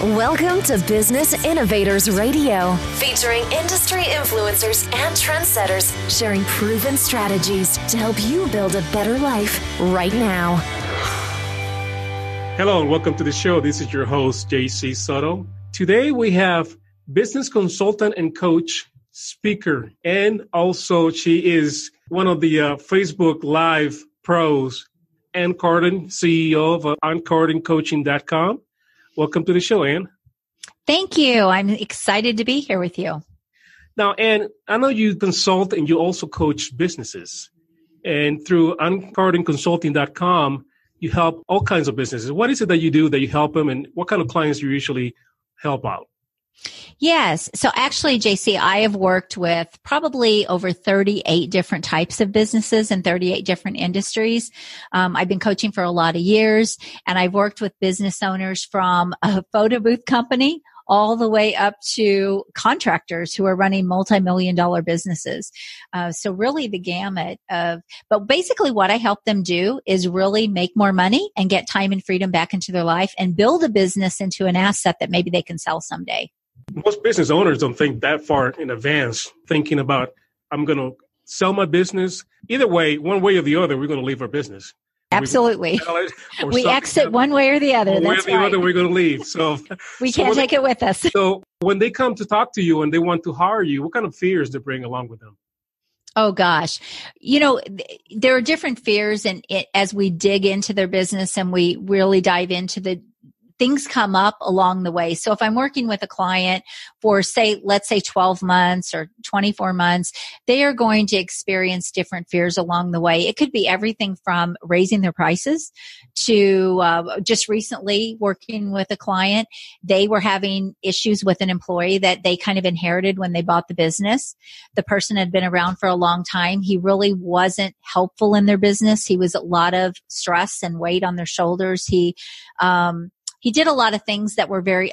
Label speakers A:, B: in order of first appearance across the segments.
A: Welcome to Business Innovators Radio, featuring industry influencers and trendsetters sharing proven strategies to help you build a better life right now.
B: Hello and welcome to the show. This is your host, JC Soto. Today we have business consultant and coach, speaker, and also she is one of the Facebook Live pros, Ann Carden, CEO of AnnCardenCoaching.com. Welcome to the show, Ann.
C: Thank you. I'm excited to be here with you.
B: Now, Ann, I know you consult and you also coach businesses. And through AnnCardenConsulting.com, you help all kinds of businesses. What is it that you do that you help them, and what kind of clients do you usually help out?
C: Yes. So actually, JC, I have worked with probably over 38 different types of businesses in 38 different industries. I've been coaching for a lot of years, and I've worked with business owners from a photo booth company all the way up to contractors who are running multi-million-dollar businesses. So really the gamut but basically what I help them do is really make more money and get time and freedom back into their life and build a business into an asset that maybe they can sell someday.
B: Most business owners don't think that far in advance, thinking about, I'm going to sell my business. Either way, one way or the other, we're going to leave our business.
C: Absolutely. We exit one way or the other.
B: One way or the other, we're going to leave. So
C: we can't take it with us.
B: So when they come to talk to you and they want to hire you, what kind of fears they bring along with them?
C: Oh, gosh. You know, there are different fears, and as we dig into their business and we really dive into the things come up along the way. So if I'm working with a client for, let's say 12 months or 24 months, they are going to experience different fears along the way. It could be everything from raising their prices to just recently working with a client. They were having issues with an employee that they kind of inherited when they bought the business. The person had been around for a long time. He really wasn't helpful in their business. He was a lot of stress and weight on their shoulders. He did a lot of things that were very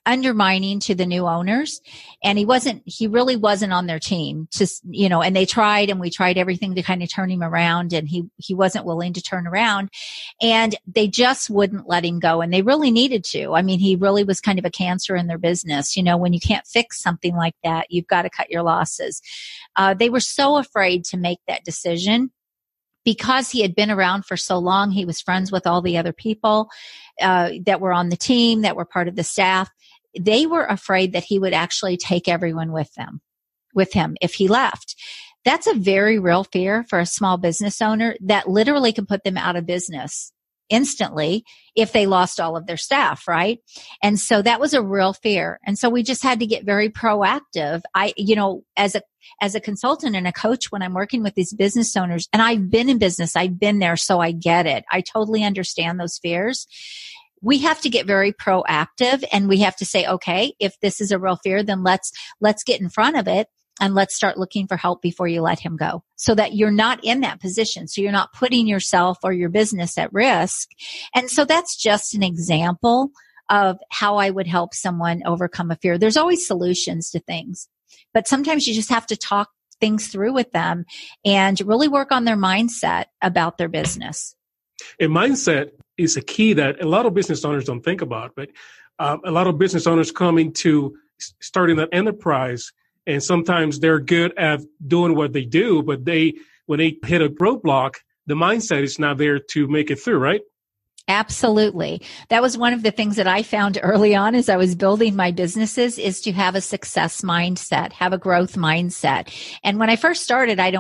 C: undermining to the new owners, and he really wasn't on their team. And they tried, and we tried everything to kind of turn him around, and he wasn't willing to turn around, and they just wouldn't let him go, and they really needed to. I mean, he really was kind of a cancer in their business. You know, when you can't fix something like that, you've got to cut your losses. They were so afraid to make that decision. Because he had been around for so long, he was friends with all the other people that were on the team, that were part of the staff. They were afraid that he would actually take everyone with him if he left. That's a very real fear for a small business owner that literally can put them out of business instantly if they lost all of their staff, right? And so that was a real fear. And so we just had to get very proactive. As a consultant and a coach, when I'm working with these business owners, and I've been in business, I've been there, so I get it. I totally understand those fears. We have to get very proactive, and we have to say, okay, if this is a real fear, then let's get in front of it. And let's start looking for help before you let him go, so that you're not in that position. So you're not putting yourself or your business at risk. And so that's just an example of how I would help someone overcome a fear. There's always solutions to things, but sometimes you just have to talk things through with them and really work on their mindset about their business.
B: And mindset is a key that a lot of business owners don't think about, but a lot of business owners come into starting an enterprise, and sometimes they're good at doing what they do, but when they hit a roadblock, the mindset is not there to make it through, right?
C: Absolutely. That was one of the things that I found early on as I was building my businesses, is to have a success mindset, have a growth mindset. And when I first started, I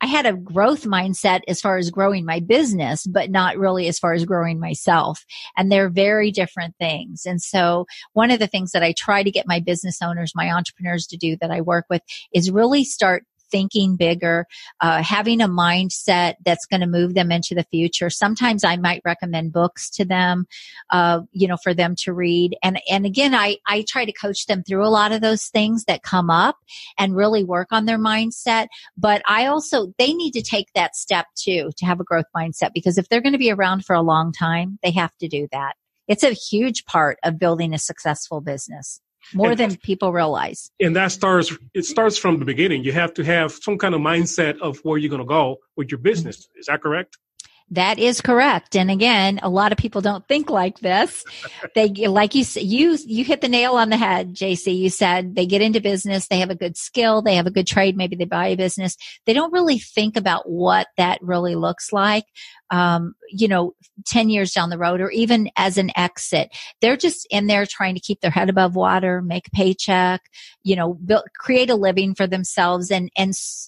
C: had a growth mindset as far as growing my business, but not really as far as growing myself. And they're very different things. And so one of the things that I try to get my business owners, my entrepreneurs to do that I work with, is really start thinking bigger, having a mindset that's going to move them into the future. Sometimes I might recommend books to them, for them to read. And again, I try to coach them through a lot of those things that come up and really work on their mindset. But they need to take that step too, to have a growth mindset, because if they're going to be around for a long time, they have to do that. It's a huge part of building a successful business. More than people realize.
B: And it starts from the beginning. You have to have some kind of mindset of where you're going to go with your business. Is that correct?
C: That is correct. And again, a lot of people don't think like this. They, like you hit the nail on the head, JC. You said they get into business, they have a good skill, they have a good trade, maybe they buy a business. They don't really think about what that really looks like, 10 years down the road or even as an exit. They're just in there trying to keep their head above water, make a paycheck, create a living for themselves. And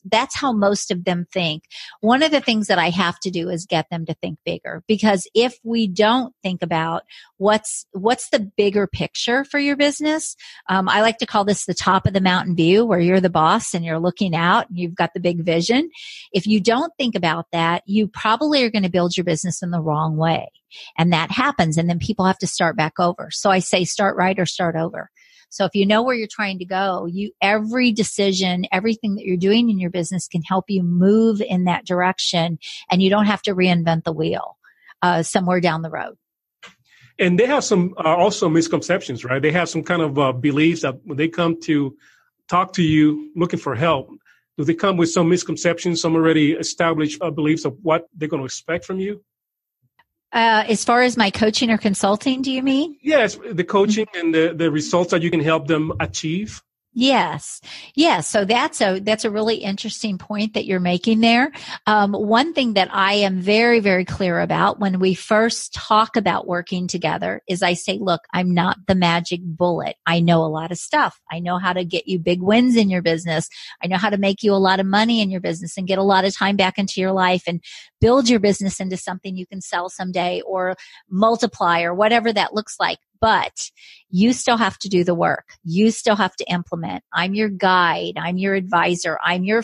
C: that's how most of them think. One of the things that I have to do is get them to think bigger, because if we don't think about what's the bigger picture for your business, I like to call this the top of the mountain view, where you're the boss and you're looking out and you've got the big vision. If you don't think about that, you probably are going to build your business in the wrong way. And that happens. And then people have to start back over. So I say start right or start over. So if you know where you're trying to go, every decision, everything that you're doing in your business can help you move in that direction, and you don't have to reinvent the wheel somewhere down the road.
B: And they have some also misconceptions, right? They have some kind of beliefs that when they come to talk to you looking for help, do they come with some misconceptions, some already established beliefs of what they're going to expect from you?
C: As far as my coaching or consulting, do you mean?
B: Yes, the coaching and the results that you can help them achieve.
C: Yes. Yes. So that's a really interesting point that you're making there. One thing that I am very, very clear about when we first talk about working together is I say, look, I'm not the magic bullet. I know a lot of stuff. I know how to get you big wins in your business. I know how to make you a lot of money in your business and get a lot of time back into your life and build your business into something you can sell someday or multiply or whatever that looks like. But you still have to do the work. You still have to implement. I'm your guide. I'm your advisor. I'm your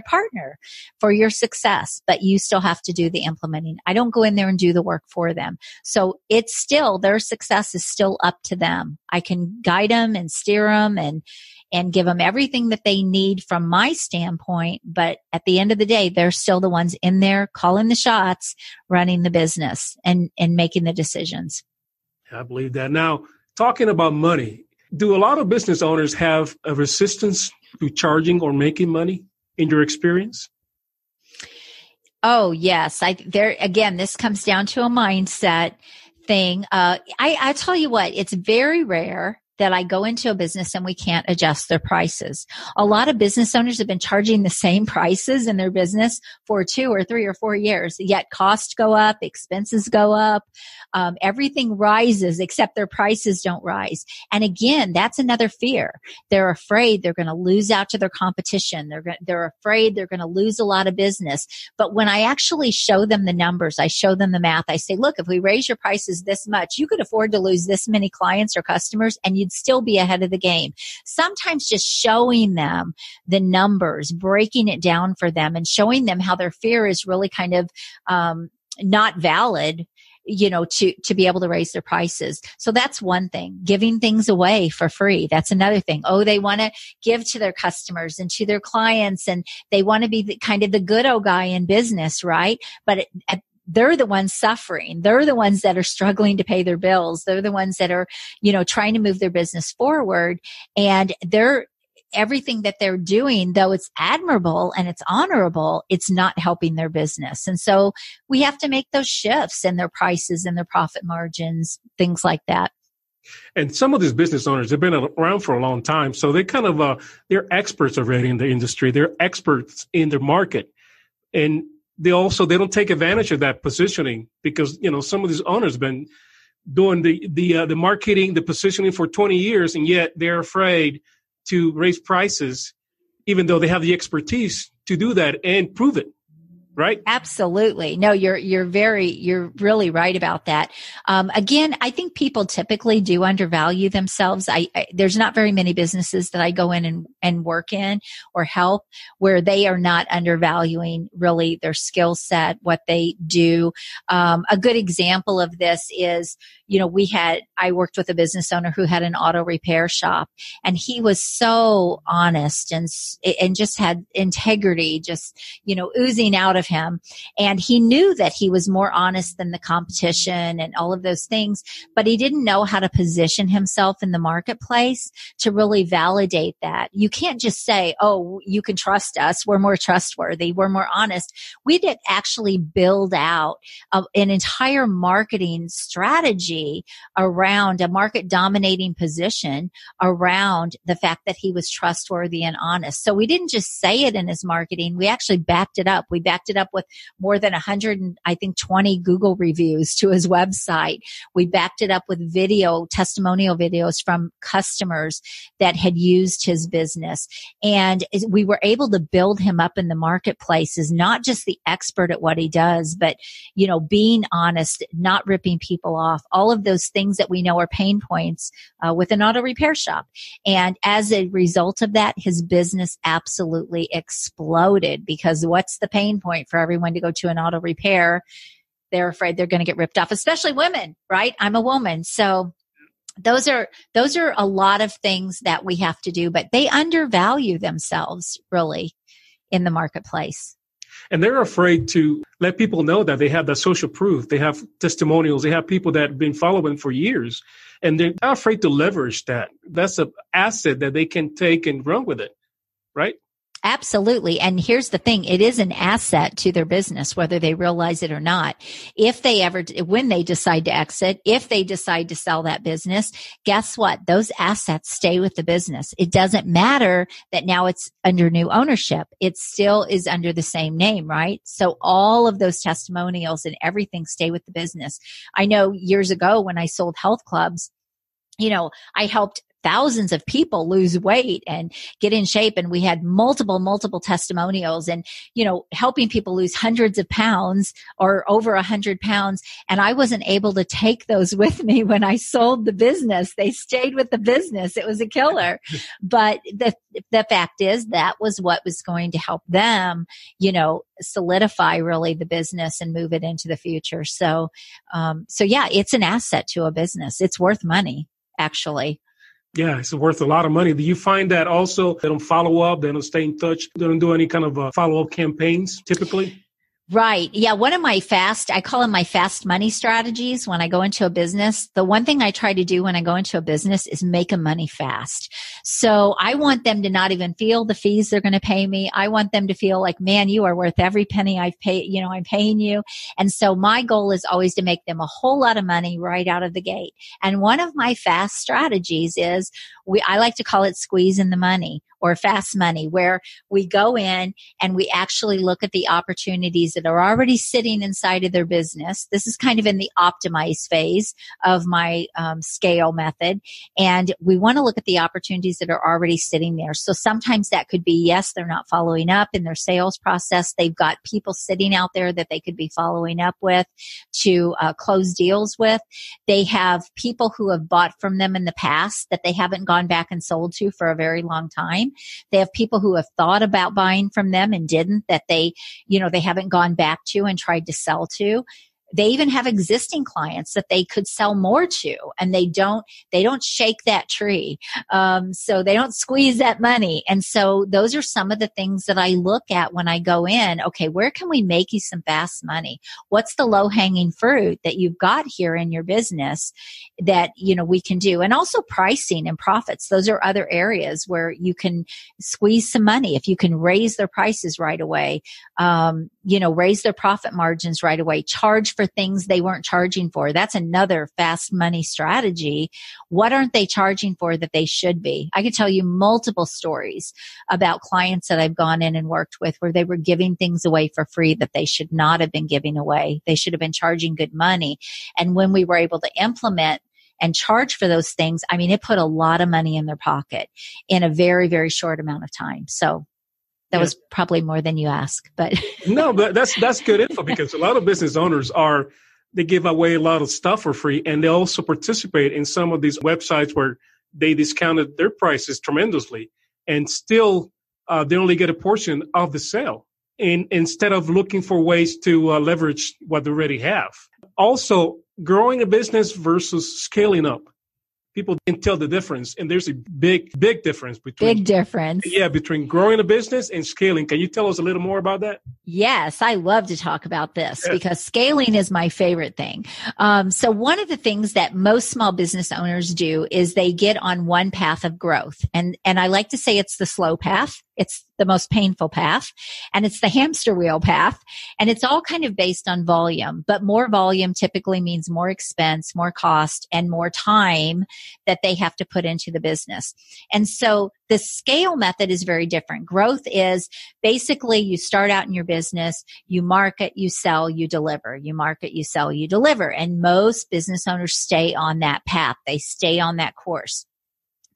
C: partner for your success, but you still have to do the implementing. I don't go in there and do the work for them. So it's still, their success is still up to them. I can guide them and steer them and give them everything that they need from my standpoint. But at the end of the day, they're still the ones in there calling the shots, running the business and making the decisions.
B: I believe that. Now, talking about money, do a lot of business owners have a resistance to charging or making money in your experience?
C: Oh, yes. Again, this comes down to a mindset thing. I tell you what, it's very rare that I go into a business and we can't adjust their prices. A lot of business owners have been charging the same prices in their business for 2 or 3 or 4 years, yet costs go up, expenses go up, everything rises except their prices don't rise. And again, that's another fear. They're afraid they're going to lose out to their competition. They're afraid they're going to lose a lot of business. But when I actually show them the numbers, I show them the math, I say, look, if we raise your prices this much, you could afford to lose this many clients or customers and you'd still be ahead of the game. Sometimes just showing them the numbers, breaking it down for them and showing them how their fear is really kind of not valid, to be able to raise their prices. So that's one thing. Giving things away for free. That's another thing. Oh, they want to give to their customers and to their clients, and they want to be kind of the good old guy in business, right? But they're the ones suffering. They're the ones that are struggling to pay their bills. They're the ones that are, trying to move their business forward. And everything that they're doing, though it's admirable and it's honorable, it's not helping their business. And so we have to make those shifts in their prices and their profit margins, things like that.
B: And some of these business owners have been around for a long time. So they kind of, they're experts already in the industry. They're experts in their market. And they don't take advantage of that positioning because, some of these owners have been doing the marketing, the positioning for 20 years, and yet they're afraid to raise prices, even though they have the expertise to do that and prove it. Right?
C: Absolutely. No, you're really right about that. Again, I think people typically do undervalue themselves. There's not very many businesses that I go in and work in or help where they are not undervaluing really their skill set, what they do. A good example of this is, I worked with a business owner who had an auto repair shop, and he was so honest and just had integrity, just, oozing out of of him. And he knew that he was more honest than the competition and all of those things, but he didn't know how to position himself in the marketplace to really validate that. You can't just say, oh, you can trust us. We're more trustworthy. We're more honest. We did actually build out an entire marketing strategy around a market dominating position around the fact that he was trustworthy and honest. So we didn't just say it in his marketing. We actually backed it up. We backed it up with more than 120 Google reviews to his website. We backed it up with testimonial videos from customers that had used his business. And we were able to build him up in the marketplace as not just the expert at what he does, but, being honest, not ripping people off, all of those things that we know are pain points with an auto repair shop. And as a result of that, his business absolutely exploded, because what's the pain point for everyone to go to an auto repair? They're afraid they're going to get ripped off, especially women, right? I'm a woman. So those are a lot of things that we have to do, but they undervalue themselves really in the marketplace.
B: And they're afraid to let people know that they have the social proof. They have testimonials. They have people that have been following for years. And they're not afraid to leverage that. That's an asset that they can take and run with it, right?
C: Absolutely. And here's the thing. It is an asset to their business, whether they realize it or not. When they decide to exit, if they decide to sell that business, guess what? Those assets stay with the business. It doesn't matter that now it's under new ownership. It still is under the same name, right? So all of those testimonials and everything stay with the business. I know years ago when I sold health clubs, I helped thousands of people lose weight and get in shape. And we had multiple testimonials and, helping people lose hundreds of pounds or over 100 pounds. And I wasn't able to take those with me when I sold the business. They stayed with the business. It was a killer. But the fact is that was what was going to help them, solidify really the business and move it into the future. So yeah, it's an asset to a business. It's worth money, actually.
B: Yeah, it's worth a lot of money. Do you find that also they don't follow up, they don't stay in touch, they don't do any kind of follow-up campaigns typically?
C: Right. Yeah. One of my I call them my fast money strategies when I go into a business. The one thing I try to do when I go into a business is make them money fast. So I want them to not even feel the fees they're going to pay me. I want them to feel like, man, you are worth every penny I've paid, I'm paying you. And so my goal is always to make them a whole lot of money right out of the gate. And one of my fast strategies is I like to call it squeezing the money or fast money, where we go in and we actually look at the opportunities that are already sitting inside of their business. This is kind of in the optimize phase of my scale method. And we want to look at the opportunities that are already sitting there. So sometimes that could be, yes, they're not following up in their sales process. They've got people sitting out there that they could be following up with to close deals with. They have people who have bought from them in the past that they haven't gone back and sold to for a very long time. They have people who have thought about buying from them and didn't, that they haven't gone back to and tried to sell to. They even have existing clients that they could sell more to, and they don't shake that tree. So they don't squeeze that money. And so those are some of the things that I look at when I go in. Okay, where can we make you some fast money? What's the low hanging fruit that you've got here in your business that, we can do? And also pricing and profits. Those are other areas where you can squeeze some money. If you can raise their prices right away, raise their profit margins right away, charge for things they weren't charging for. That's another fast money strategy. What aren't they charging for that they should be? I could tell you multiple stories about clients that I've gone in and worked with where they were giving things away for free that they should not have been giving away. They should have been charging good money. And when we were able to implement and charge for those things, it put a lot of money in their pocket in a very, very short amount of time. So that was probably more than you ask, but
B: no, but that's good info, because a lot of business owners they give away a lot of stuff for free, and they also participate in some of these websites where they discounted their prices tremendously, and still they only get a portion of the sale. And instead of looking for ways to leverage what they already have. Also, growing a business versus scaling up. people can tell the difference. And there's a big difference between between growing a business and scaling. Can you tell us a little more about that?
C: Yes, I love to talk about this because scaling is my favorite thing. So one of the things that most small business owners do is they get on one path of growth. And I like to say it's the slow path. It's the most painful path, and it's the hamster wheel path. And it's all kind of based on volume, but more volume typically means more expense, more cost, and more time that they have to put into the business. And so the scale method is very different. Growth is basically you start out in your business, you market, you sell, you deliver. You market, you sell, you deliver. And most business owners stay on that path. They stay on that course.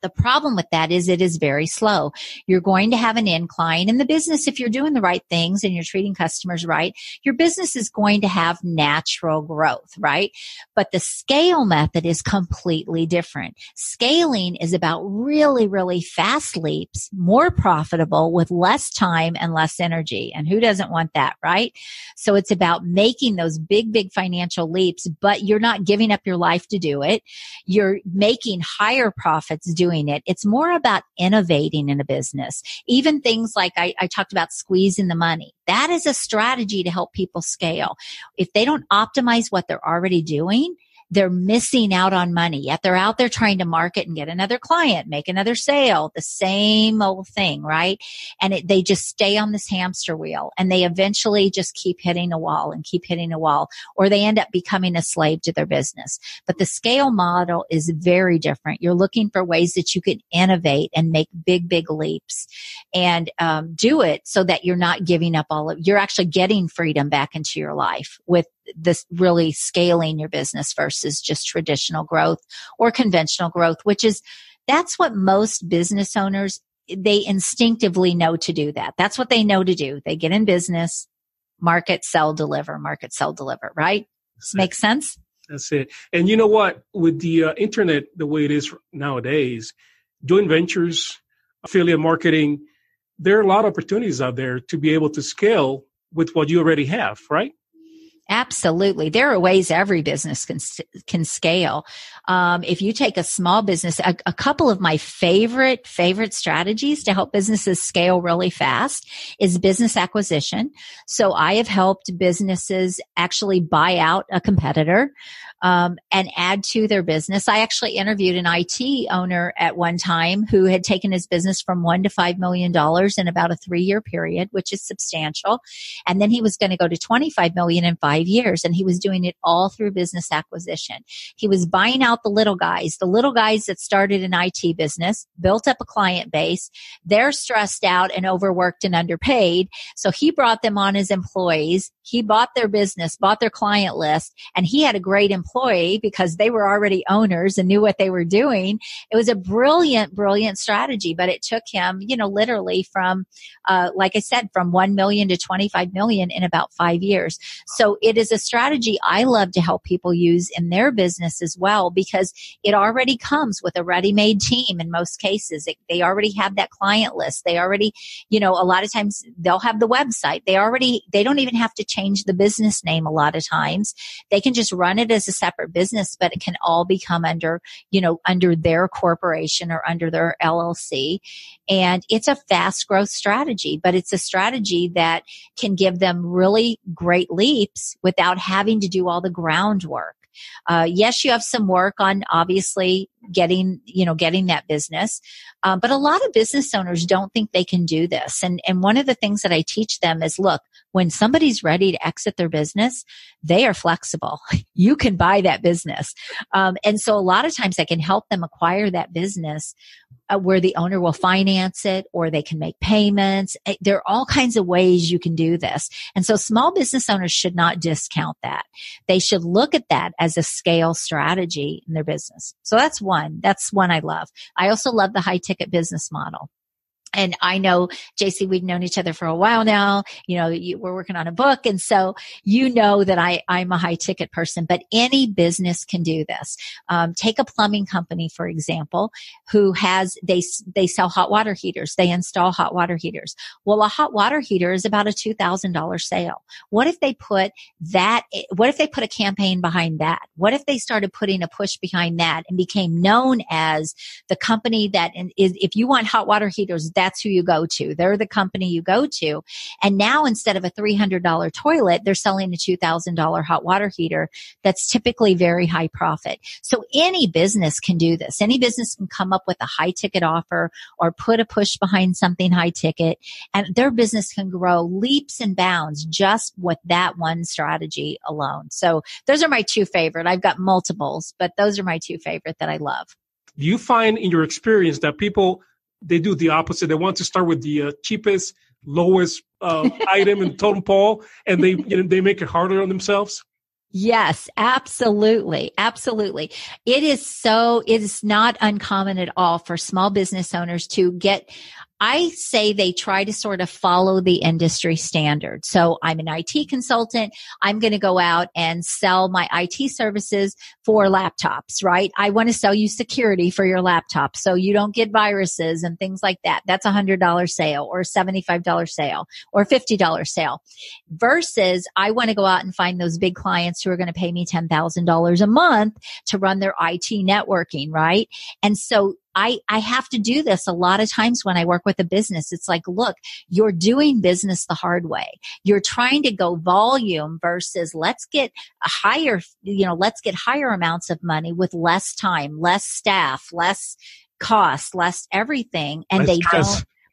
C: The problem with that is it is very slow. You're going to have an incline in the business. If you're doing the right things and you're treating customers right, your business is going to have natural growth, right? But the scale method is completely different. Scaling is about really, really fast leaps, more profitable with less time and less energy. And who doesn't want that, right? So it's about making those big, big financial leaps, but you're not giving up your life to do it. You're making higher profits doing it. It's more about innovating in a business. Even things like I talked about squeezing the money. That is a strategy to help people scale. If they don't optimize what they're already doing, they're missing out on money. Yet they're out there trying to market and get another client, make another sale, the same old thing, right? And they just stay on this hamster wheel, and they eventually just keep hitting a wall and keep hitting a wall, or they end up becoming a slave to their business. But the scale model is very different. You're looking for ways that you can innovate and make big, big leaps and do it so that you're not giving up you're actually getting freedom back into your life with this really scaling your business versus just traditional growth or conventional growth, that's what most business owners, they instinctively know to do that. That's what they know to do. They get in business, market, sell, deliver, right? Makes sense?
B: That's it. And you know what? With the internet, the way it is nowadays, joint ventures, affiliate marketing, there are a lot of opportunities out there to be able to scale with what you already have, right?
C: Absolutely. There are ways every business can scale. If you take a small business, a couple of my favorite strategies to help businesses scale really fast is business acquisition. So I have helped businesses actually buy out a competitor, and add to their business. I actually interviewed an IT owner at one time who had taken his business from $1 to $5 million in about a 3-year period, which is substantial. And then he was going to go to $25 million in 5 years. And he was doing it all through business acquisition. He was buying out the little guys that started an IT business, built up a client base. They're stressed out and overworked and underpaid. So he brought them on as employees. He bought their business, bought their client list, and he had a great employee because they were already owners and knew what they were doing. It was a brilliant, brilliant strategy, but it took him, literally from, like I said, from 1 million to 25 million in about 5 years. So it is a strategy I love to help people use in their business as well, because it already comes with a ready-made team in most cases. They already have that client list. They already, a lot of times they'll have the website. They don't even have to change the business name a lot of times. They can just run it as a separate business, but it can all become under their corporation or under their LLC. And it's a fast growth strategy, but it's a strategy that can give them really great leaps without having to do all the groundwork. Yes, you have some work on obviously getting that business. But a lot of business owners don't think they can do this. And one of the things that I teach them is, look, when somebody's ready to exit their business, they are flexible. You can buy that business. And so a lot of times I can help them acquire that business where the owner will finance it, or they can make payments. There are all kinds of ways you can do this. And so small business owners should not discount that. They should look at that as a scale strategy in their business. So that's one I love. I also love the high ticket business model. And I know, JC, we've known each other for a while now. We're working on a book. And so you know that I'm a high ticket person, but any business can do this. Take a plumbing company, for example, who they sell hot water heaters. They install hot water heaters. Well, a hot water heater is about a $2,000 sale. What if they put a campaign behind that? What if they started putting a push behind that and became known as the company that if you want hot water heaters, that's who you go to. They're the company you go to. And now instead of a $300 toilet, they're selling a $2,000 hot water heater that's typically very high profit. So any business can do this. Any business can come up with a high ticket offer or put a push behind something high ticket, and their business can grow leaps and bounds just with that one strategy alone. So those are my two favorite. I've got multiples, but those are my two favorite that I love.
B: Do you find in your experience that people, they do the opposite? They want to start with the cheapest, lowest item in the totem pole, and they make it harder on themselves?
C: Yes, absolutely. Absolutely. It is not uncommon at all for small business owners to I say they try to sort of follow the industry standard. So I'm an IT consultant. I'm going to go out and sell my IT services for laptops, right? I want to sell you security for your laptop so you don't get viruses and things like that. That's a $100 sale or a $75 sale or $50 sale versus I want to go out and find those big clients who are going to pay me $10,000 a month to run their IT networking, right? And so I have to do this a lot of times when I work with a business. It's like, look, you're doing business the hard way. You're trying to go volume versus let's get higher amounts of money with less time, less staff, less cost, less everything. And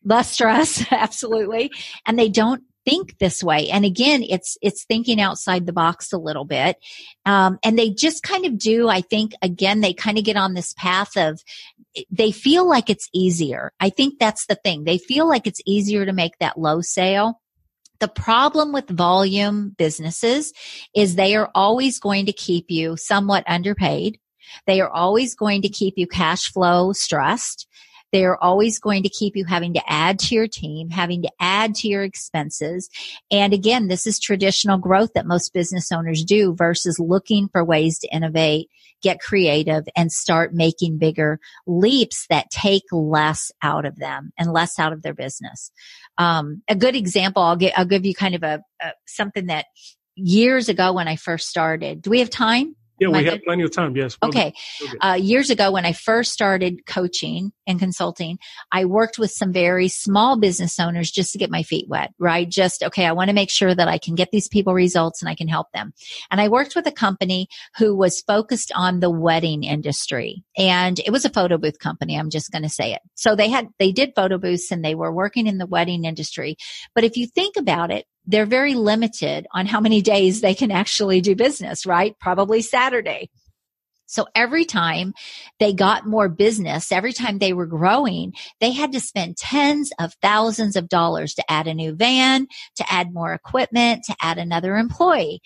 C: less stress. Absolutely. And they don't think this way. And again, it's thinking outside the box a little bit. And they just kind of do, I think, again, they kind of get on this path of, they feel like it's easier. I think that's the thing. They feel like it's easier to make that low sale. The problem with volume businesses is they are always going to keep you somewhat underpaid. They are always going to keep you cash flow stressed. They're always going to keep you having to add to your team, having to add to your expenses. And again, this is traditional growth that most business owners do versus looking for ways to innovate, get creative, and start making bigger leaps that take less out of them and less out of their business. A good example, I'll give you kind of something that years ago when I first started. Do we have time?
B: Yeah, we have plenty of time. Yes.
C: Okay. Years ago, when I first started coaching and consulting, I worked with some very small business owners just to get my feet wet, right? I want to make sure that I can get these people results and I can help them. And I worked with a company who was focused on the wedding industry, and it was a photo booth company. I'm just going to say it. So they did photo booths and they were working in the wedding industry. But if you think about it, they're very limited on how many days they can actually do business, right? Probably Saturday. So every time they got more business, every time they were growing, they had to spend tens of thousands of dollars to add a new van, to add more equipment, to add another employee.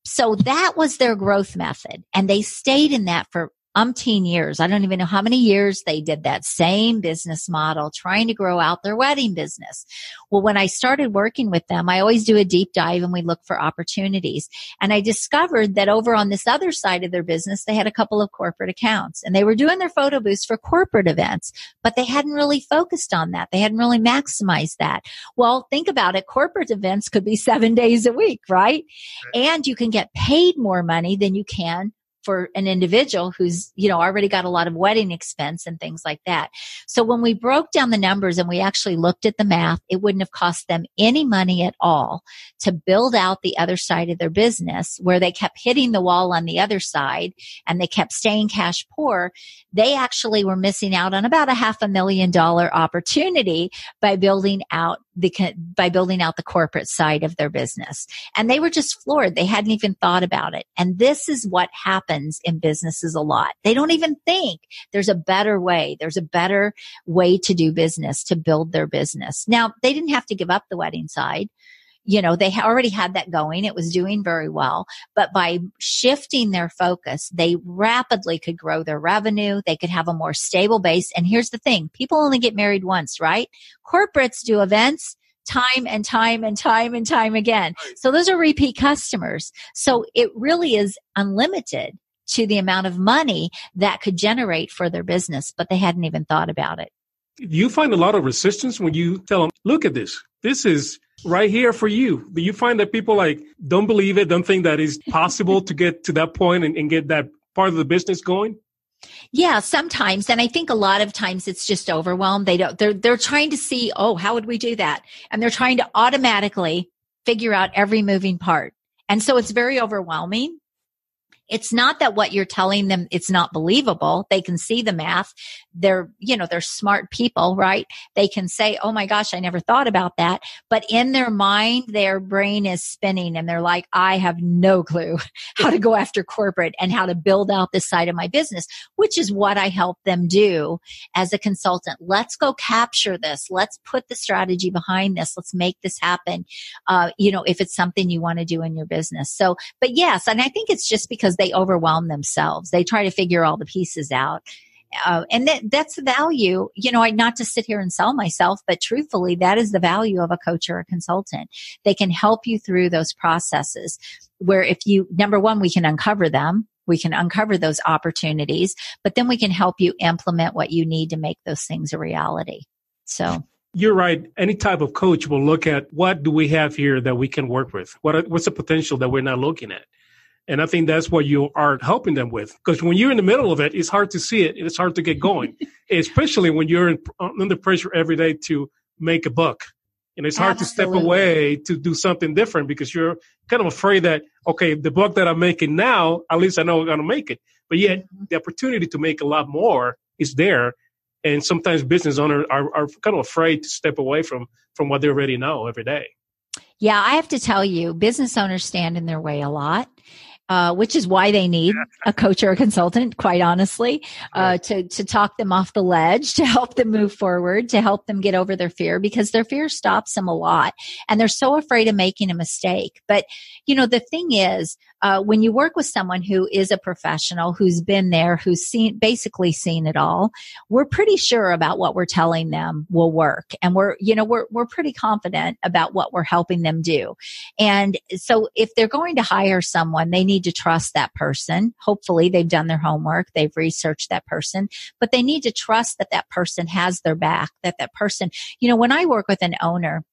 C: So that was their growth method. And they stayed in that for umpteen years. I don't even know how many years they did that same business model, trying to grow out their wedding business. Well, when I started working with them, I always do a deep dive and we look for opportunities. And I discovered that over on this other side of their business, they had a couple of corporate accounts and they were doing their photo booths for corporate events, but they hadn't really focused on that. They hadn't really maximized that. Well, think about it. Corporate events could be 7 days a week, right? And you can get paid more money than you can for an individual who's, already got a lot of wedding expense and things like that. So when we broke down the numbers and we actually looked at the math, it wouldn't have cost them any money at all to build out the other side of their business where they kept hitting the wall on the other side and they kept staying cash poor. They actually were missing out on about $500,000 opportunity by building out the corporate side of their business. And they were just floored. They hadn't even thought about it. And this is what happens in businesses a lot. They don't even think there's a better way. There's a better way to do business, to build their business. Now, they didn't have to give up the wedding side. they already had that going. It was doing very well. But by shifting their focus, they rapidly could grow their revenue. They could have a more stable base. And here's the thing. People only get married once, right? Corporates do events time and time and time and time again. So those are repeat customers. So it really is unlimited to the amount of money that could generate for their business, but they hadn't even thought about it.
B: You find a lot of resistance when you tell them, look at this. This is right here for you. Do you find that people don't believe it, don't think that it's possible to get to that point and get that part of the business going?
C: Yeah, sometimes. And I think a lot of times it's just overwhelmed. They're trying to see, how would we do that? And they're trying to automatically figure out every moving part. And so it's very overwhelming. It's not that what you're telling them, it's not believable. They can see the math. They're smart people, right? They can say, oh my gosh, I never thought about that. But in their mind, their brain is spinning and they're like, I have no clue how to go after corporate and how to build out this side of my business, which is what I help them do as a consultant. Let's go capture this. Let's put the strategy behind this. Let's make this happen. If it's something you want to do in your business. So, but yes, and I think it's just because they overwhelm themselves. They try to figure all the pieces out. And that's the value, not to sit here and sell myself, but truthfully, that is the value of a coach or a consultant. They can help you through those processes where number one, we can uncover them. We can uncover those opportunities, but then we can help you implement what you need to make those things a reality. So.
B: You're right. Any type of coach will look at what do we have here that we can work with? What's the potential that we're not looking at? And I think that's what you are helping them with. Because when you're in the middle of it, it's hard to see it. It's hard to get going, especially when you're under pressure every day to make a buck. And it's hard
C: Absolutely.
B: to step away to do something different because you're kind of afraid that, okay, the buck that I'm making now, at least I know I'm going to make it. But yet the opportunity to make a lot more is there. And sometimes business owners are kind of afraid to step away from what they already know every day.
C: Yeah, I have to tell you, business owners stand in their way a lot. Which is why they need a coach or a consultant, quite honestly, to talk them off the ledge, to help them move forward, to help them get over their fear, because their fear stops them a lot. And they're so afraid of making a mistake. But, the thing is, when you work with someone who is a professional, who's been there, who's basically seen it all, we're pretty sure about what we're telling them will work. And we're pretty confident about what we're helping them do. And so if they're going to hire someone, they need to trust that person. Hopefully they've done their homework. They've researched that person, but they need to trust that that person has their back, that person, when I work with an owner,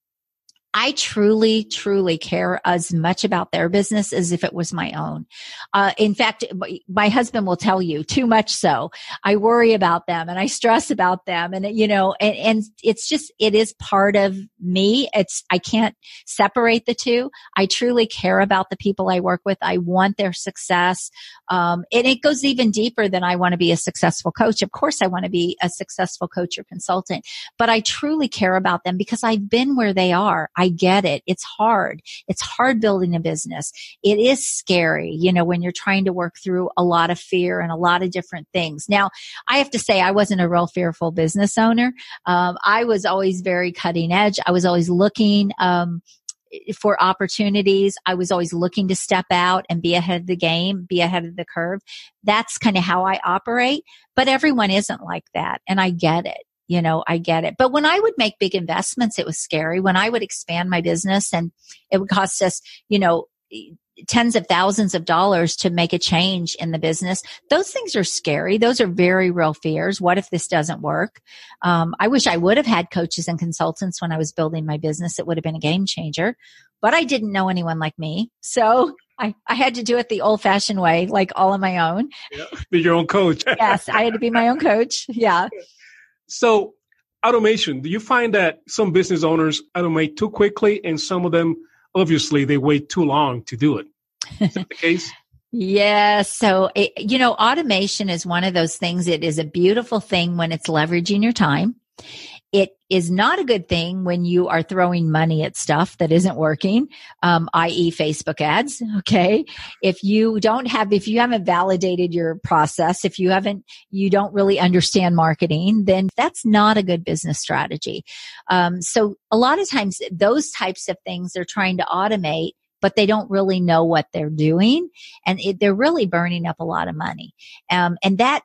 C: I truly, truly care as much about their business as if it was my own. In fact, my husband will tell you, too much so. I worry about them and I stress about them. And, and it's just, it is part of me. I can't separate the two. I truly care about the people I work with. I want their success. And it goes even deeper than I want to be a successful coach. Of course, I want to be a successful coach or consultant, but I truly care about them because I've been where they are. I get it. It's hard. It's hard building a business. It is scary, when you're trying to work through a lot of fear and a lot of different things. Now, I have to say I wasn't a real fearful business owner. I was always very cutting edge. I was always looking, for opportunities. I was always looking to step out and be ahead of the game, be ahead of the curve. That's kind of how I operate, but everyone isn't like that. And I get it. I get it. But when I would make big investments, it was scary. When I would expand my business and it would cost us, tens of thousands of dollars to make a change in the business, those things are scary. Those are very real fears. What if this doesn't work? I wish I would have had coaches and consultants when I was building my business. It would have been a game changer, but I didn't know anyone like me. So I had to do it the old fashioned way, like all on my own.
B: Yeah, be your own coach.
C: Yes, I had to be my own coach. Yeah.
B: So automation, do you find that some business owners automate too quickly and some of them, obviously, they wait too long to do it? Is that the case?
C: Yeah. So, automation is one of those things. It is a beautiful thing when it's leveraging your time. It is not a good thing when you are throwing money at stuff that isn't working, i.e. Facebook ads. Okay. If you haven't validated your process, if you don't really understand marketing, then that's not a good business strategy. So a lot of times those types of things they're trying to automate, but they don't really know what they're doing, and they're really burning up a lot of money. And that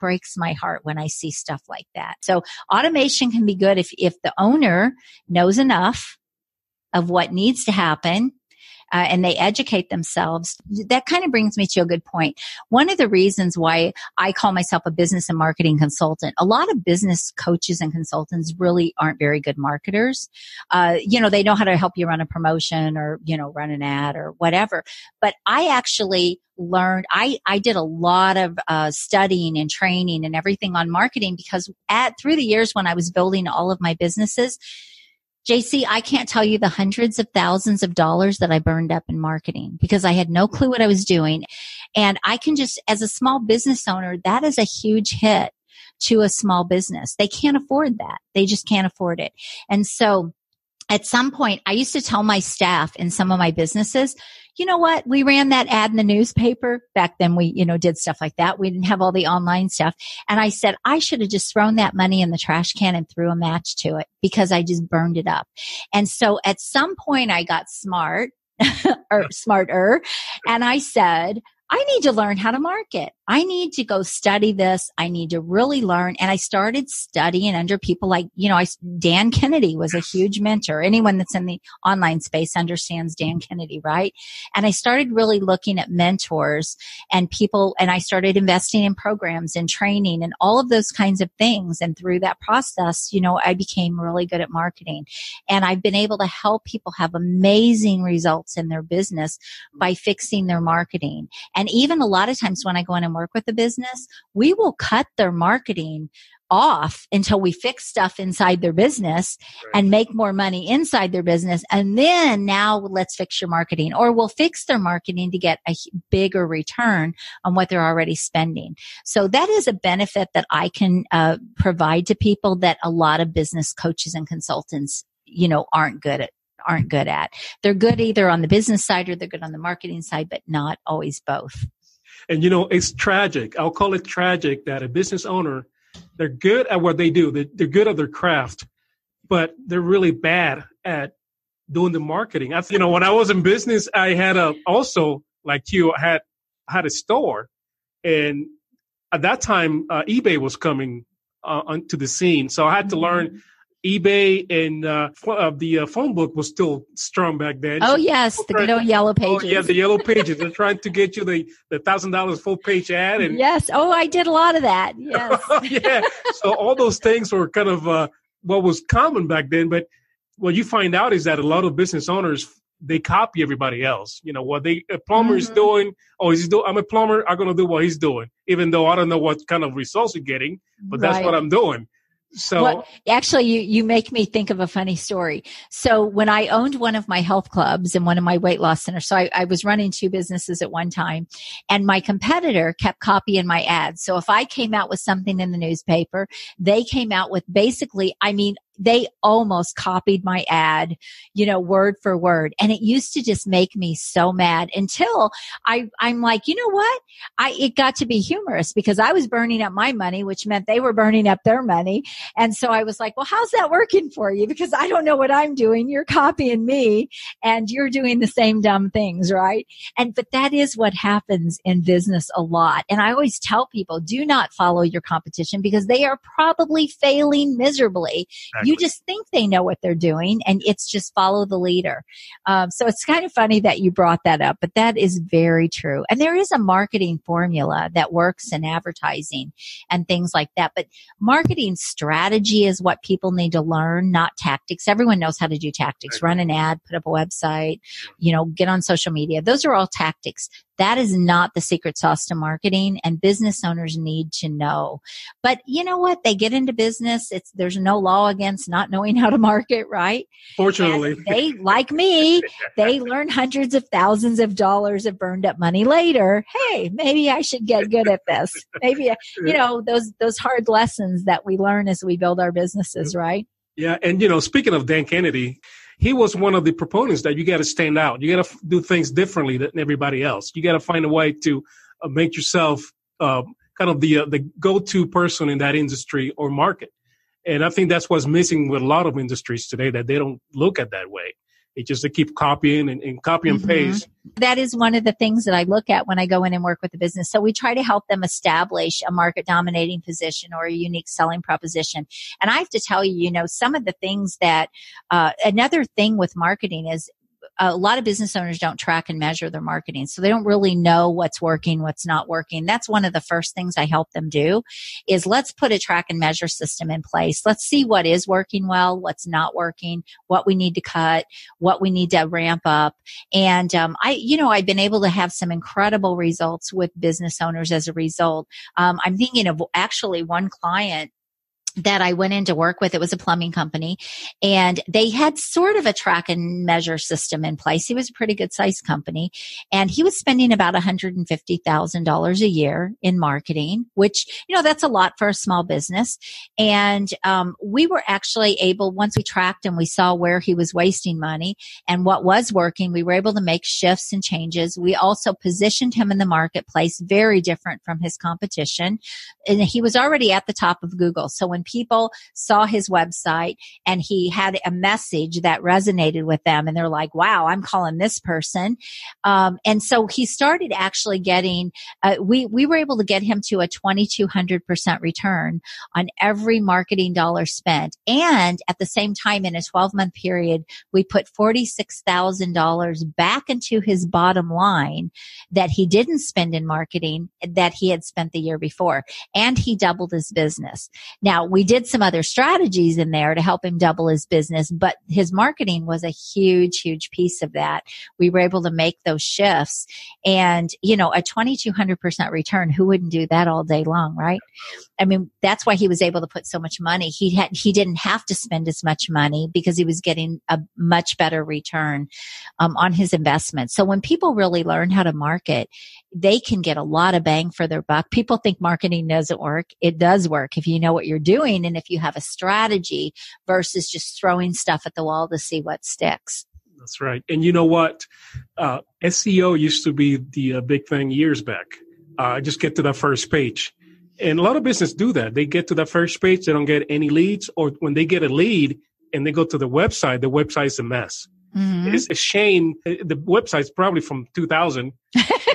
C: breaks my heart when I see stuff like that. So automation can be good if the owner knows enough of what needs to happen, and they educate themselves. That kind of brings me to a good point. One of the reasons why I call myself a business and marketing consultant, a lot of business coaches and consultants really aren't very good marketers. They know how to help you run a promotion or, run an ad or whatever. But I actually learned, I did a lot of studying and training and everything on marketing because through the years when I was building all of my businesses, JC, I can't tell you the hundreds of thousands of dollars that I burned up in marketing because I had no clue what I was doing. And I can just, as a small business owner, that is a huge hit to a small business. They can't afford that. They just can't afford it. And so at some point, I used to tell my staff in some of my businesses, you know what? We ran that ad in the newspaper. Back then we, did stuff like that. We didn't have all the online stuff. And I said, I should have just thrown that money in the trash can and threw a match to it because I just burned it up. And so at some point I got smart or smarter. And I said, I need to learn how to market. I need to go study this. I need to really learn. And I started studying under people like, Dan Kennedy was a huge mentor. Anyone that's in the online space understands Dan Kennedy, right? And I started really looking at mentors and people, and I started investing in programs and training and all of those kinds of things. And through that process, I became really good at marketing. And I've been able to help people have amazing results in their business by fixing their marketing. And even a lot of times when I go in and work with the business, we will cut their marketing off until we fix stuff inside their business and make more money inside their business. And then now let's fix your marketing, or we'll fix their marketing to get a bigger return on what they're already spending. So that is a benefit that I can provide to people that a lot of business coaches and consultants, aren't good at. They're good either on the business side or they're good on the marketing side, but not always both.
B: And, it's tragic. I'll call it tragic that a business owner, they're good at what they do. They're good at their craft, but they're really bad at doing the marketing. When I was in business, I had also, like you, I had a store. And at that time, eBay was coming onto the scene. So I had to learn eBay, and the phone book was still strong back then.
C: Oh, yes, the good old yellow pages.
B: Oh, yeah, the yellow pages. They're trying to get you the $1,000 full page ad. And
C: yes. Oh, I did a lot of that. Yes.
B: Yeah. So all those things were kind of what was common back then. But what you find out is that a lot of business owners, they copy everybody else. What a plumber is doing. Oh, I'm a plumber. I'm going to do what he's doing, even though I don't know what kind of results you're getting, but that's what I'm doing. So
C: actually, you make me think of a funny story. So when I owned one of my health clubs and one of my weight loss centers, so I was running two businesses at one time, and my competitor kept copying my ads. So if I came out with something in the newspaper, they came out with basically, they almost copied my ad, word for word. And it used to just make me so mad until I'm like, you know what? It got to be humorous because I was burning up my money, which meant they were burning up their money. And so I was like, well, how's that working for you? Because I don't know what I'm doing. You're copying me and you're doing the same dumb things, right? But that is what happens in business a lot. And I always tell people, do not follow your competition because they are probably failing miserably. You just think they know what they're doing, and it's just follow the leader. So it's kind of funny that you brought that up, but that is very true. And there is a marketing formula that works in advertising and things like that. But marketing strategy is what people need to learn, not tactics. Everyone knows how to do tactics. Run an ad, put up a website, get on social media. Those are all tactics. That is not the secret sauce to marketing, and business owners need to know. But you know what? They get into business. There's no law against not knowing how to market, right?
B: Fortunately.
C: And they, like me, they learn hundreds of thousands of dollars of burned up money later. Hey, maybe I should get good at this. Maybe, those hard lessons that we learn as we build our businesses, right?
B: Yeah. And, speaking of Dan Kennedy, he was one of the proponents that you got to stand out. You got to do things differently than everybody else. You got to find a way to make yourself kind of the go-to person in that industry or market. And I think that's what's missing with a lot of industries today, that they don't look at that way. They keep copying and copy and paste.
C: That is one of the things that I look at when I go in and work with the business. So we try to help them establish a market dominating position or a unique selling proposition. And I have to tell you, some of the things that, another thing with marketing is, a lot of business owners don't track and measure their marketing. So they don't really know what's working, what's not working. That's one of the first things I help them do is let's put a track and measure system in place. Let's see what is working well, what's not working, what we need to cut, what we need to ramp up. And, I've been able to have some incredible results with business owners as a result. I'm thinking of actually one client that I went in to work with. It was a plumbing company, and they had sort of a track and measure system in place. He was a pretty good sized company, and he was spending about $150,000 a year in marketing, which, that's a lot for a small business. And, we were actually able, once we tracked and we saw where he was wasting money and what was working, we were able to make shifts and changes. We also positioned him in the marketplace very different from his competition. And he was already at the top of Google. So when people saw his website and he had a message that resonated with them and they're like, wow, I'm calling this person. And so he started actually getting, we were able to get him to a 2,200% return on every marketing dollar spent. And at the same time, in a 12-month period, we put $46,000 back into his bottom line that he didn't spend in marketing that he had spent the year before. And he doubled his business. Now, we did some other strategies in there to help him double his business, but his marketing was a huge, huge piece of that. We were able to make those shifts, and, a 2,200% return, who wouldn't do that all day long, right? I mean, that's why he was able to put so much money. He didn't have to spend as much money because he was getting a much better return, on his investment. So when people really learn how to market, they can get a lot of bang for their buck. People think marketing doesn't work. It does work if you know what you're doing and if you have a strategy versus just throwing stuff at the wall to see what sticks.
B: That's right. And you know what? SEO used to be the big thing years back. Just get to that first page. And a lot of businesses do that. They get to that first page. They don't get any leads. Or when they get a lead and they go to the website's a mess. Mm-hmm. It's a shame. The website's probably from 2000.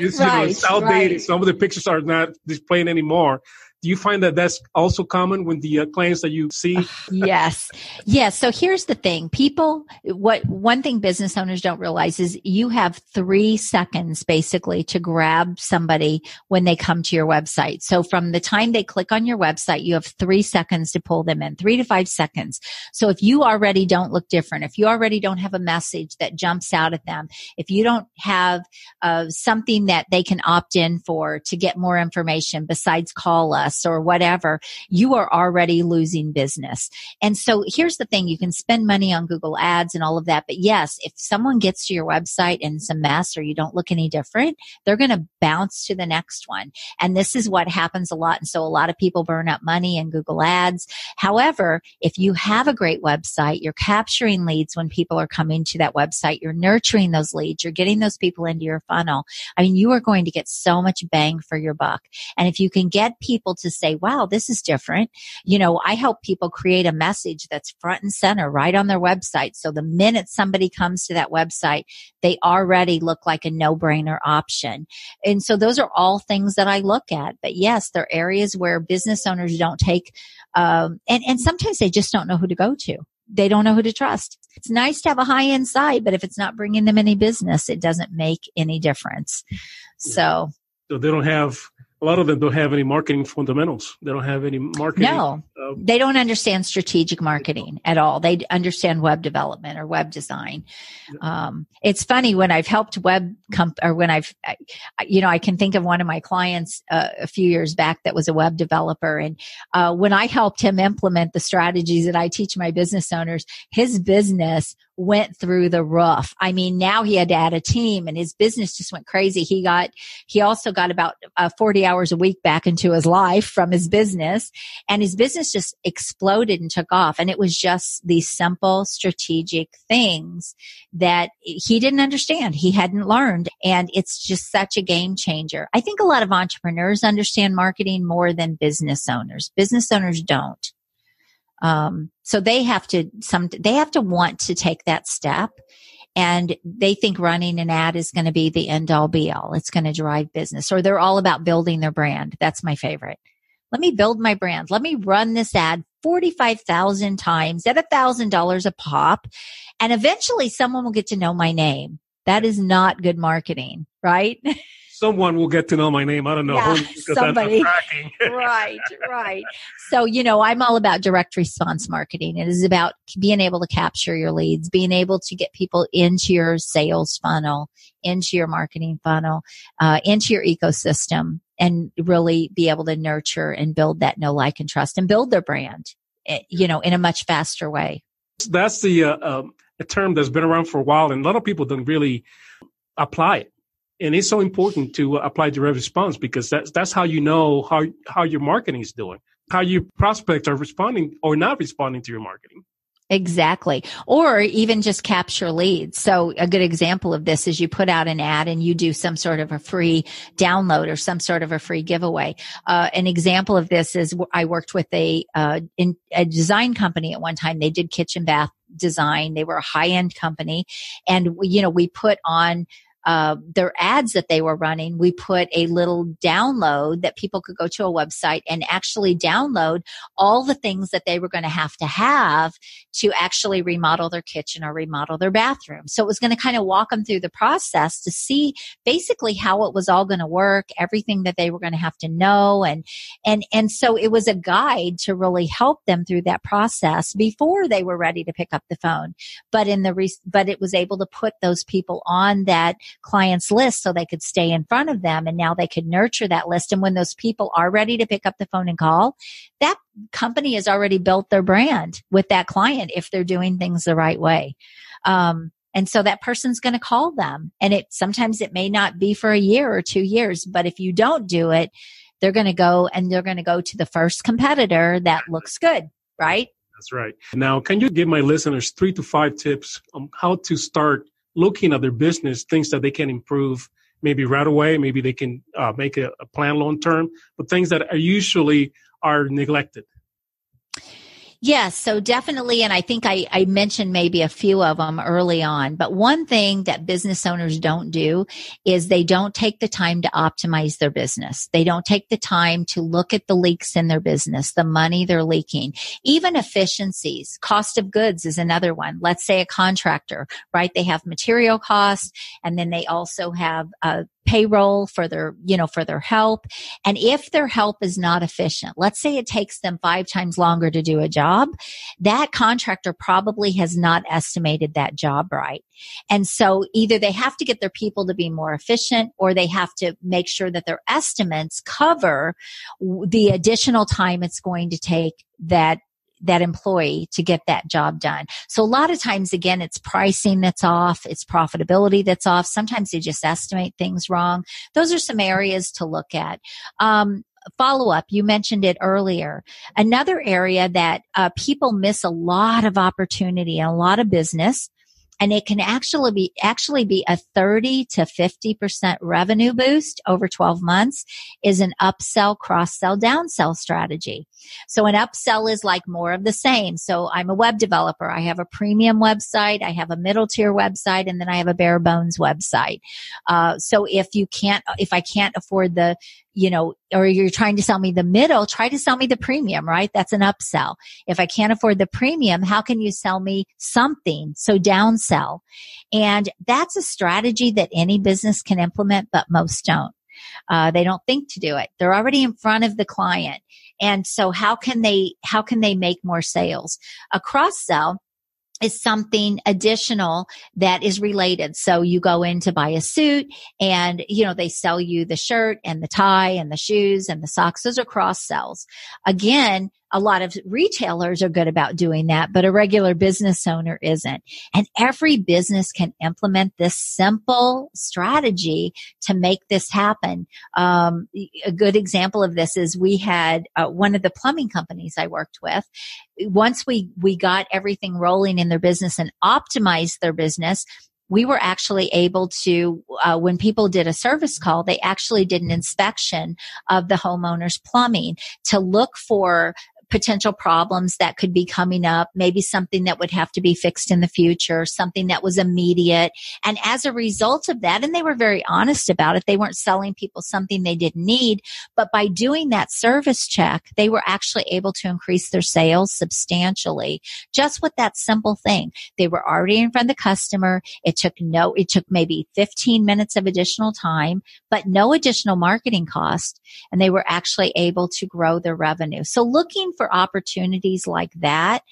B: It's, it's outdated. Right. Some of the pictures are not displaying anymore. Do you find that that's also common with the clients that you see?
C: Yes. So here's the thing. One thing business owners don't realize is you have 3 seconds basically to grab somebody when they come to your website. So from the time they click on your website, you have 3 seconds to pull them in, 3 to 5 seconds. So if you already don't look different, if you already don't have a message that jumps out at them, if you don't have something that they can opt in for to get more information besides call us, or whatever, you are already losing business. And so here's the thing. You can spend money on Google ads and all of that. But yes, if someone gets to your website and it's a mess or you don't look any different, they're going to bounce to the next one. And this is what happens a lot. And so a lot of people burn up money in Google ads. However, if you have a great website, you're capturing leads when people are coming to that website, you're nurturing those leads, you're getting those people into your funnel. I mean, you are going to get so much bang for your buck. And if you can get people to say, wow, this is different. I help people create a message that's front and center right on their website. So the minute somebody comes to that website, they already look like a no-brainer option. And so those are all things that I look at. But yes, there are areas where business owners don't take, and sometimes they just don't know who to go to. They don't know who to trust. It's nice to have a high-end site, but if it's not bringing them any business, it doesn't make any difference. So
B: they don't have, a lot of them don't have any marketing fundamentals. They don't have any marketing
C: They don't understand strategic marketing at all. They understand web development or web design. It's funny when I've helped I can think of one of my clients a few years back that was a web developer. And when I helped him implement the strategies that I teach my business owners, his business went through the roof. I mean, now he had to add a team and his business just went crazy. He also got about 40 hours a week back into his life from his business, and his business just exploded and took off. And it was just these simple strategic things that he didn't understand. He hadn't learned. And it's just such a game changer. I think a lot of entrepreneurs understand marketing more than business owners. Business owners don't. So they have to want to take that step, and they think running an ad is going to be the end all be all. It's going to drive business, or they're all about building their brand. That's my favorite. Let me build my brand. Let me run this ad 45,000 times at $1,000 a pop. And eventually someone will get to know my name. That is not good marketing, right?
B: Someone will get to know my name. I don't know.
C: Yeah,
B: Because
C: somebody.
B: I'm tracking.
C: Right. So, I'm all about direct response marketing. It is about being able to capture your leads, being able to get people into your sales funnel, into your marketing funnel, into your ecosystem, and really be able to nurture and build that know, like, and trust, and build their brand, in a much faster way.
B: That's a term that's been around for a while, and a lot of people don't really apply it. And it's so important to apply direct response, because that's how you know how your marketing is doing, how your prospects are responding or not responding to your marketing.
C: Exactly. Or even just capture leads. So a good example of this is you put out an ad and you do some sort of a free download or some sort of a free giveaway. An example of this is I worked with a design company at one time. They did kitchen bath design. They were a high-end company. And, we put on their ads that they were running, we put a little download that people could go to a website and actually download all the things that they were going to have to actually remodel their kitchen or remodel their bathroom. So it was going to kind of walk them through the process to see basically how it was all going to work, everything that they were going to have to know. And so it was a guide to really help them through that process before they were ready to pick up the phone. But it was able to put those people on that clients list so they could stay in front of them, and now they could nurture that list. And when those people are ready to pick up the phone and call, that company has already built their brand with that client if they're doing things the right way. And so that person's going to call them, and sometimes it may not be for a year or 2 years, but if you don't do it, they're going to go to the first competitor that looks good, right?
B: That's right. Now, can you give my listeners 3 to 5 tips on how to start looking at their business, things that they can improve, maybe right away, maybe they can make a plan long term, but things that usually are neglected?
C: Yes, so definitely. And I think I mentioned maybe a few of them early on, but one thing that business owners don't do is they don't take the time to optimize their business. They don't take the time to look at the leaks in their business, the money they're leaking, even efficiencies. Cost of goods is another one. Let's say a contractor, right? They have material costs, and then they also have payroll for their help. And if their help is not efficient, let's say it takes them 5 times longer to do a job, that contractor probably has not estimated that job right. And so either they have to get their people to be more efficient, or they have to make sure that their estimates cover the additional time it's going to take that employee to get that job done. So a lot of times, again, it's pricing that's off. It's profitability that's off. Sometimes they just estimate things wrong. Those are some areas to look at. Follow up. You mentioned it earlier. Another area that people miss a lot of opportunity and a lot of business, and it can actually be a 30 to 50% revenue boost over 12 months, is an upsell, cross-sell, downsell strategy. So an upsell is like more of the same. So I'm a web developer. I have a premium website. I have a middle tier website, and then I have a bare bones website. So if I can't afford the, or you're trying to sell me the middle, try to sell me the premium, right? That's an upsell. If I can't afford the premium, how can you sell me something? So downsell. And that's a strategy that any business can implement, but most don't. They don't think to do it. They're already in front of the client. And so how can they make more sales? A cross sell is something additional that is related. So you go in to buy a suit and, they sell you the shirt and the tie and the shoes and the socks. Those are cross sells. Again, a lot of retailers are good about doing that, but a regular business owner isn't. And every business can implement this simple strategy to make this happen. A good example of this is we had one of the plumbing companies I worked with. Once we got everything rolling in their business and optimized their business, we were actually able to, when people did a service call, they actually did an inspection of the homeowner's plumbing to look for potential problems that could be coming up, maybe something that would have to be fixed in the future, something that was immediate. And as a result of that, and they were very honest about it, they weren't selling people something they didn't need, but by doing that service check, they were actually able to increase their sales substantially just with that simple thing. They were already in front of the customer. It took maybe 15 minutes of additional time, but no additional marketing cost. And they were actually able to grow their revenue. So looking for opportunities like that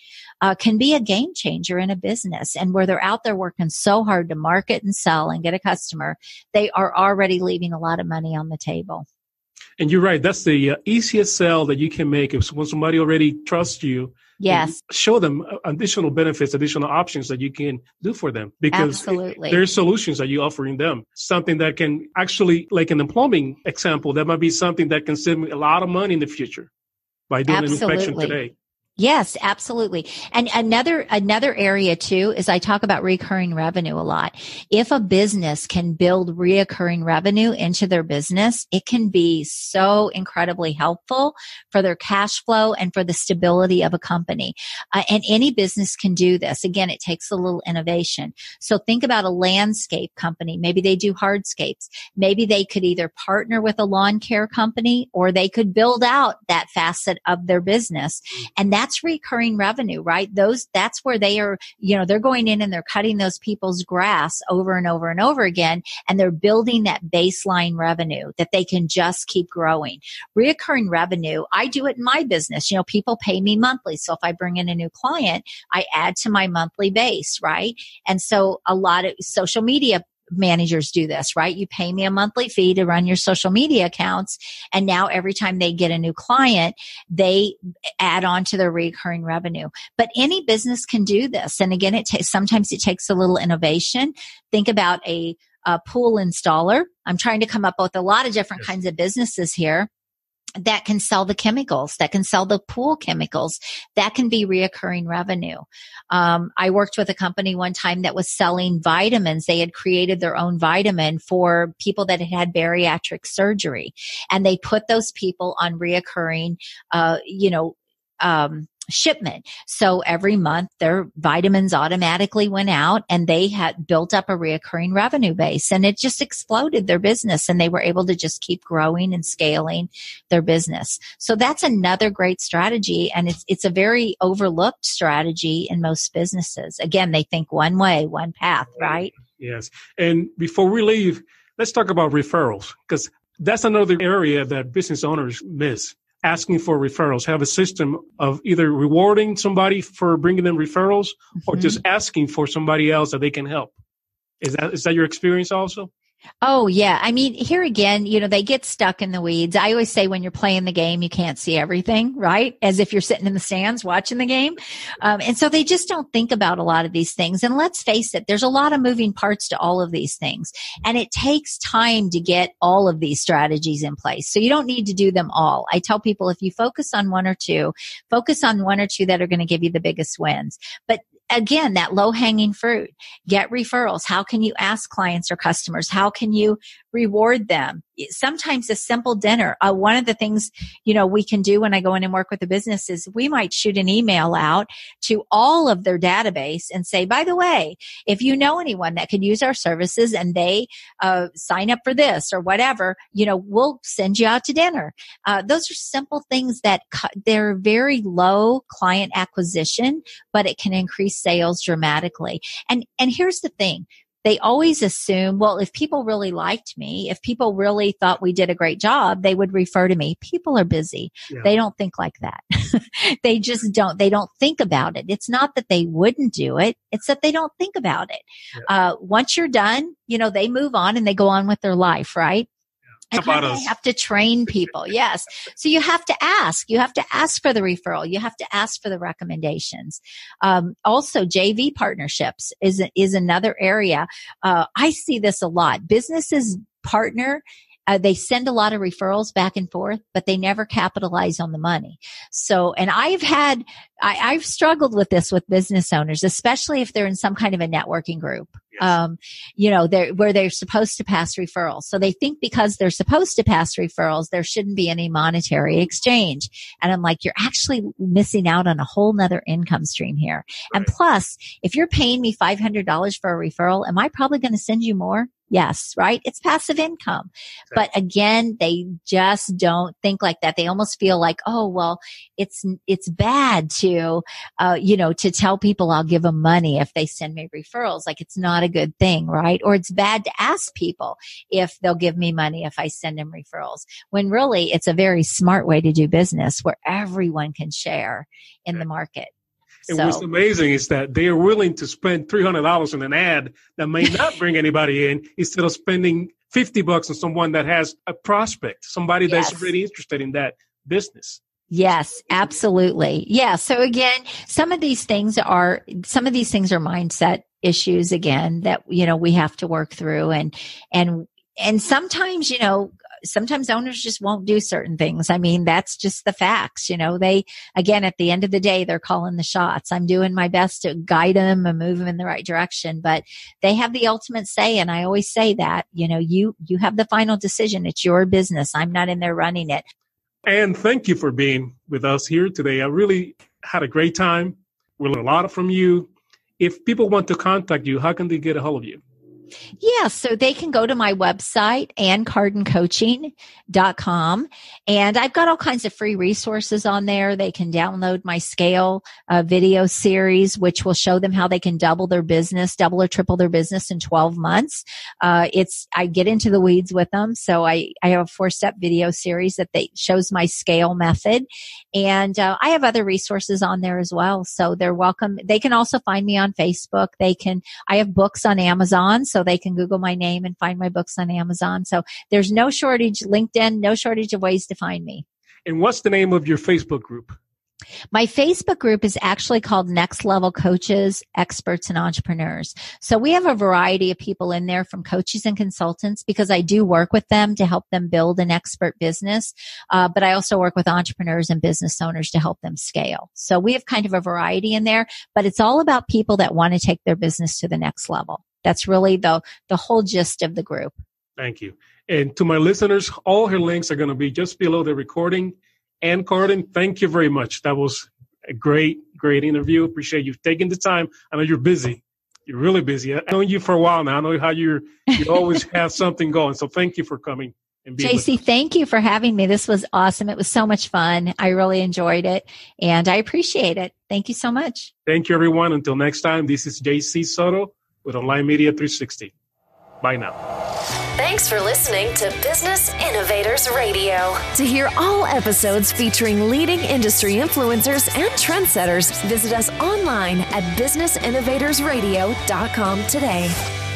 C: can be a game changer in a business. And where they're out there working so hard to market and sell and get a customer, they are already leaving a lot of money on the table.
B: And you're right. That's the easiest sell that you can make. When somebody already trusts you,
C: yes,
B: show them additional benefits, additional options that you can do for them. Because
C: absolutely,
B: there's solutions that you're offering them. Something that can actually, like in the plumbing example, that might be something that can save me a lot of money in the future by doing an inspection today.
C: Yes, absolutely. And another area too is I talk about recurring revenue a lot. If a business can build recurring revenue into their business, it can be so incredibly helpful for their cash flow and for the stability of a company. And any business can do this. Again, it takes a little innovation. So think about a landscape company. Maybe they do hardscapes. Maybe they could either partner with a lawn care company or they could build out that facet of their business. And that's recurring revenue, right? That's where they are, they're going in and they're cutting those people's grass over and over and over again. And they're building that baseline revenue that they can just keep growing. Recurring revenue, I do it in my business. People pay me monthly. So if I bring in a new client, I add to my monthly base, right? And so a lot of social media managers do this, right? You pay me a monthly fee to run your social media accounts. And now every time they get a new client, they add on to their recurring revenue. But any business can do this. And again, sometimes it takes a little innovation. Think about a pool installer. I'm trying to come up with a lot of different kinds of businesses here that can sell the chemicals, that can sell the pool chemicals, that can be reoccurring revenue. I worked with a company one time that was selling vitamins. They had created their own vitamin for people that had bariatric surgery, and they put those people on reoccurring, shipment. So every month their vitamins automatically went out and they had built up a reoccurring revenue base, and it just exploded their business, and they were able to just keep growing and scaling their business. So that's another great strategy. And it's a very overlooked strategy in most businesses. Again, they think one way, one path, right?
B: Yes. And before we leave, let's talk about referrals, because that's another area that business owners miss. Asking for referrals, have a system of either rewarding somebody for bringing them referrals or just asking for somebody else that they can help. Is that your experience also?
C: Oh, yeah. I mean, here again, they get stuck in the weeds. I always say when you're playing the game, you can't see everything, right? As if you're sitting in the stands watching the game. And so they just don't think about a lot of these things. And let's face it, there's a lot of moving parts to all of these things. And it takes time to get all of these strategies in place. So you don't need to do them all. I tell people if you focus on one or two that are going to give you the biggest wins. But again, that low-hanging fruit, get referrals. How can you ask clients or customers? How can you reward them? Sometimes a simple dinner. One of the things, we can do when I go in and work with a business is we might shoot an email out to all of their database and say, by the way, if you know anyone that could use our services and they sign up for this or whatever, we'll send you out to dinner. Those are simple things that they're very low client acquisition, but it can increase sales dramatically. And here's the thing. they always assume, well, if people really liked me, if people really thought we did a great job, they would refer to me. People are busy.
B: Yeah.
C: They don't think like that. They just don't. They don't think about it. It's not that they wouldn't do it. It's that they don't think about it.
B: Yeah.
C: Once you're done, they move on and they go on with their life, right? And I have to train people. Yes. So you have to ask. You have to ask for the referral. You have to ask for the recommendations. Also, JV partnerships is another area. I see this a lot. Businesses partner. They send a lot of referrals back and forth, but they never capitalize on the money. So, and I've struggled with this with business owners, especially if they're in some kind of a networking group. Yes. Where they're supposed to pass referrals. So they think because they're supposed to pass referrals, there shouldn't be any monetary exchange. And I'm like, you're actually missing out on a whole nother income stream here. Right. And plus, if you're paying me $500 for a referral, am I probably going to send you more? Yes, right? It's passive income. Exactly. But again, they just don't think like that. They almost feel like, oh, well, it's bad to tell people I'll give them money if they send me referrals. Like it's not a good thing, right? Or it's bad to ask people if they'll give me money if I send them referrals. When really it's a very smart way to do business where everyone can share in the market.
B: And what's amazing is that they are willing to spend $300 on an ad that may not bring anybody in instead of spending $50 on someone that has a prospect, somebody that's really interested in that business.
C: Yes, absolutely. Yeah. So again, some of these things are mindset issues again that, we have to work through and sometimes, sometimes owners just won't do certain things. I mean, that's just the facts. They, again, at the end of the day, they're calling the shots. I'm doing my best to guide them and move them in the right direction, but they have the ultimate say. And I always say that, you have the final decision. It's your business. I'm not in there running it.
B: And thank you for being with us here today. I really had a great time. We learned a lot from you. If people want to contact you, how can they get a hold of you?
C: Yeah, so they can go to my website, cardencoaching.com, and I've got all kinds of free resources on there. They can download my scale video series, which will show them how they can double or triple their business in 12 months. I get into the weeds with them. So I have a 4-step video series that shows my scale method. And I have other resources on there as well. So they're welcome. They can also find me on Facebook. I have books on Amazon. So they can Google my name and find my books on Amazon. So there's no shortage, LinkedIn, no shortage of ways to find me.
B: And what's the name of your Facebook group?
C: My Facebook group is actually called Next Level Coaches, Experts, and Entrepreneurs. So we have a variety of people in there from coaches and consultants because I do work with them to help them build an expert business. But I also work with entrepreneurs and business owners to help them scale. So we have kind of a variety in there, but it's all about people that want to take their business to the next level. That's really the whole gist of the group.
B: Thank you. And to my listeners, all her links are going to be just below the recording. And Carden, thank you very much. That was a great interview. Appreciate you taking the time. I know you're busy. You're really busy. I've known you for a while now. I know how you always have something going. So thank you for coming.
C: JC, thank you for having me. This was awesome. It was so much fun. I really enjoyed it, and I appreciate it. Thank you so much.
B: Thank you, everyone. Until next time, this is JC Soto with Online Media 360. Bye now.
A: Thanks for listening to Business Innovators Radio. To hear all episodes featuring leading industry influencers and trendsetters, visit us online at businessinnovatorsradio.com today.